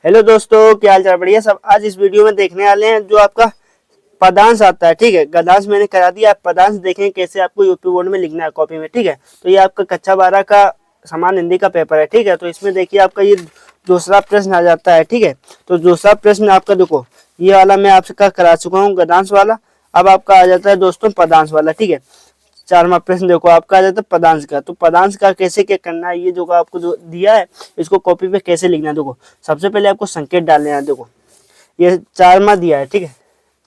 Hello दोस्तों, क्या हाल चाल? बढ़िया सब। आज इस वीडियो में देखने वाले हैं जो आपका पदांश आता है। ठीक है, गद्यांश मैंने करा दिया। आप पदांश देखें कैसे आपको यूपी बोर्ड में लिखना है कॉपी में। ठीक है, तो ये आपका कक्षा 12 का समान हिंदी का पेपर है। ठीक है, तो इसमें देखिए आपका ये दूसरा प्रश्न आ जाता है। ठीक है, तो दूसरा प्रश्न आपका देखो, ये वाला मैं आपसे करा चुका हूँ गद्यांश वाला। अब आपका आ जाता है दोस्तों पदांश वाला। ठीक है, 4वां प्रश्न देखो आपका आ जाता है पदांश का। तो पदांश का कैसे क्या करना है, ये जो आपको जो दिया है इसको कॉपी पे कैसे लिखना है। देखो सबसे पहले आपको संकेत डालने हैं। देखो ये 4वां दिया है। ठीक है,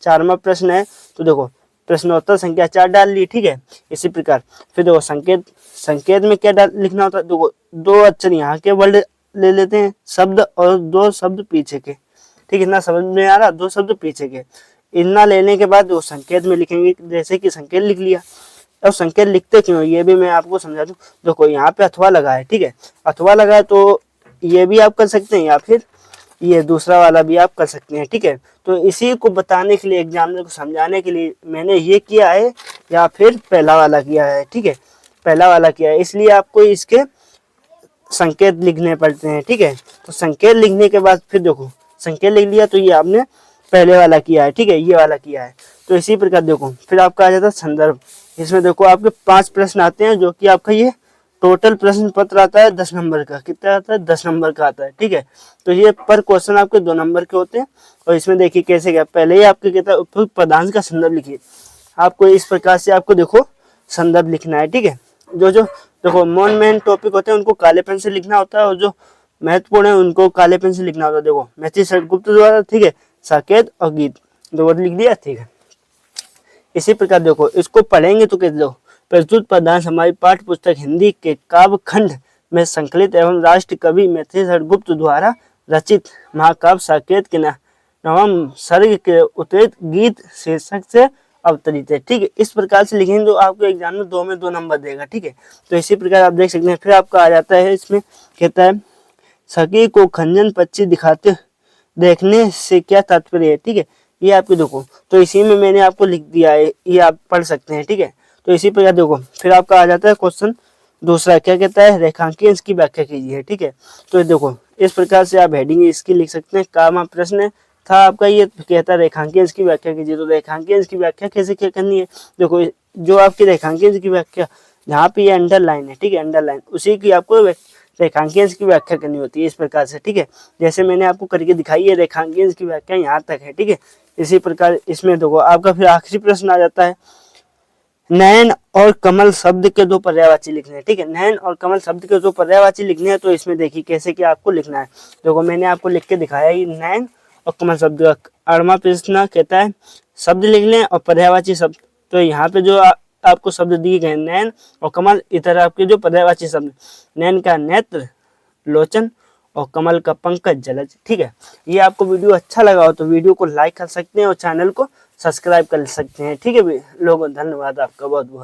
4वां प्रश्न है। तो देखो प्रश्नोत्तर संख्या 4 डाल ली। ठीक है, इसी प्रकार फिर देखो संकेत, संकेत में क्या लिखना होता है। देखो 2 अक्षर यहाँ के वर्ड ले लेते हैं शब्द और 2 शब्द पीछे के। ठीक है, इतना समझ में आ रहा, 2 शब्द पीछे के। इतना लेने के बाद वो संकेत में लिखेंगे, जैसे कि संकेत लिख लिया। अब संकेत लिखते क्यों, ये भी मैं आपको समझा दूं। देखो यहाँ पे अथवा लगा है। ठीक है, अथवा लगा है तो ये भी आप कर सकते हैं या फिर ये दूसरा वाला भी आप कर सकते हैं। ठीक है, तो इसी को बताने के लिए, एग्जामिनर को समझाने के लिए मैंने ये किया है या फिर पहला वाला किया है। ठीक है, पहला वाला किया है, इसलिए आपको इसके संकेत लिखने पड़ते हैं। ठीक है, तो संकेत लिखने के बाद फिर देखो संकेत लिख लिया तो ये आपने पहले वाला किया है। ठीक है, ये वाला किया है। तो इसी प्रकार देखो फिर आपका आ जाता है संदर्भ। इसमें देखो आपके 5 प्रश्न आते हैं, जो कि आपका ये टोटल प्रश्न पत्र आता है 10 नंबर का। कितना आता है? 10 नंबर का आता है। ठीक है, तो ये पर क्वेश्चन आपके 2 नंबर के होते हैं। और इसमें देखिए कैसे क्या, पहले ही आपके कहता है उपयुक्त पदांश का संदर्भ लिखिए। आपको इस प्रकार से आपको देखो संदर्भ लिखना है। ठीक है, जो जो देखो मेन टॉपिक होते हैं उनको काले पेन से लिखना होता है, और जो महत्वपूर्ण है उनको काले पेन से लिखना होता है। देखो मैथिली शरदगुप्त द्वारा, ठीक है, साकेत और गीत 2 वर्ड लिख दिया। ठीक है, इसी प्रकार देखो इसको पढ़ेंगे तो कैसे, देखो प्रस्तुत पदांश हमारी पाठ्य पुस्तक हिंदी के काव्य खंड में संकलित एवं राष्ट्र कवि मैथिली शरदगुप्त द्वारा रचित महाकाव्य साकेत के नवम सर्ग के उत्तरित गीत शीर्षक से अवतरित है। ठीक है, इस प्रकार से लिखेंगे तो आपको एग्जाम में 2 में 2 नंबर देगा। ठीक है, तो इसी प्रकार आप देख सकते हैं। फिर आपका आ जाता है, इसमें कहता है सखी को खंजन पक्षी दिखाते देखने से क्या तात्पर्य है। ठीक है, ये आपके देखो, तो इसी में मैंने आपको लिख दिया है, ये आप पढ़ सकते हैं। ठीक है, तो इसी प्रकार देखो फिर आपका आ जाता है क्वेश्चन दूसरा, क्या कहता है रेखांकन इसकी व्याख्या कीजिए। ठीक है, तो देखो इस प्रकार से आप हेडिंग इसकी लिख सकते हैं। काम प्रश्न था आपका, ये कहता है रेखांकन इसकी व्याख्या कीजिए। तो रेखांकन इसकी व्याख्या कैसे क्या करनी है, देखो जो आपकी रेखांकन की व्याख्या जहाँ पे ये अंडरलाइन है, ठीक है, अंडरलाइन उसी की आपको रेखांकन की व्याख्या करनी होती है इस प्रकार से। ठीक है, जैसे मैंने आपको करके दिखाई है, रेखांकन की व्याख्या यहाँ तक है। ठीक है, इसी प्रकार इसमें देखो आपका फिर आखिरी प्रश्न आ जाता है नयन और कमल शब्द के 2 पर्यायवाची लिखने हैं। ठीक है, नयन और कमल शब्द के 2 पर्यायवाची लिखने हैं। तो इसमें देखिए कैसे क्या आपको लिखना है। देखो मैंने आपको लिख के दिखाया है नयन और कमल शब्द का। 8वां प्रश्न कहता है शब्द लिख लें और पर्यायवाची शब्द। तो यहाँ पे जो आपको शब्द दिए गए नयन और कमल, इधर आपके जो पर्यायवाची शब्द, नयन का नेत्र लोचन और कमल का पंकज जलज। ठीक है, ये आपको वीडियो अच्छा लगा हो तो वीडियो को लाइक कर सकते हैं और चैनल को सब्सक्राइब कर सकते हैं। ठीक है लोगों, धन्यवाद आपका बहुत बहुत।